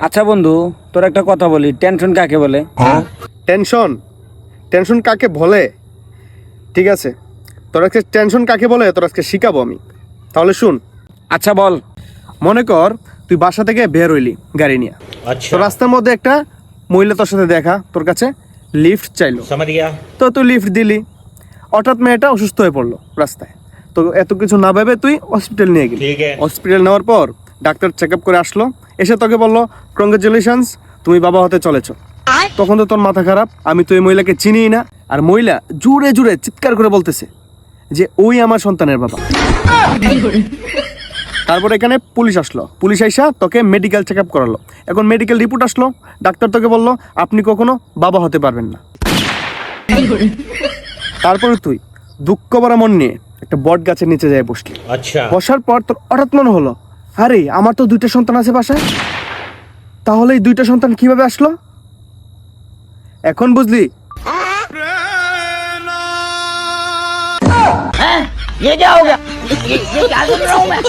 আচ্ছা বন্ধু, তোর একটা কথা বলি, টেনশন কাকে বলে? টেনশন? টেনশন কাকে বলে? ঠিক আছে, তোর আজকে টেনশন কাকে বলে তোর আজকে শিখাবো আমি। তাহলে শুন। আচ্ছা বল। মনে কর তুই বাসা থেকে বের হইলি গাড়ি নিয়ে। अच्छा তো রাস্তার মধ্যে একটা মহিলা তোর সাথে দেখা, তোর কাছে লিফট চাইলো। समझ गया। তো তুই লিফট দিলি। হঠাৎ মেয়েটা অসুস্থ হয়ে পড়লো রাস্তায়। তো এত কিছু না ভেবে তুই হসপিটাল নিয়ে গেলি। ঠিক আছে। হসপিটাল নেওয়ার পর ডাক্তার চেক আপ করে আসলো, এসে তোকে বললো কংগ্রেচুলেশনস, তুমি বাবা হতে চলেছো। তখন তো তোর মাথা খারাপ, আমি তো এই মহিলাকে চিনি না। আর মহিলা জুড়ে জুড়ে চিৎকার করে বলতেছে যে ওই আমার সন্তানের বাবা। তারপর এখানে পুলিশ আসলো, পুলিশ আইসা তোকে মেডিকেল চেক আপ করালো। এখন মেডিকেল রিপোর্ট আসলো, ডাক্তার তোকে বললো আপনি কখনো বাবা হতে পারবেন না। তারপরে তুই দুঃখ ভরা মন নিয়ে একটা বট গাছের নিচে যায় বসলি। अच्छा বসার পর তোর হঠাৎ মনে হলো, আরে আমার তো দুইটা সন্তান আছে বাসায়, তাহলে এই দুইটা সন্তান কিভাবে আসলো? এখন বুঝলি? ये क्या हो गया? ये क्या सुन रहा हूँ मैं?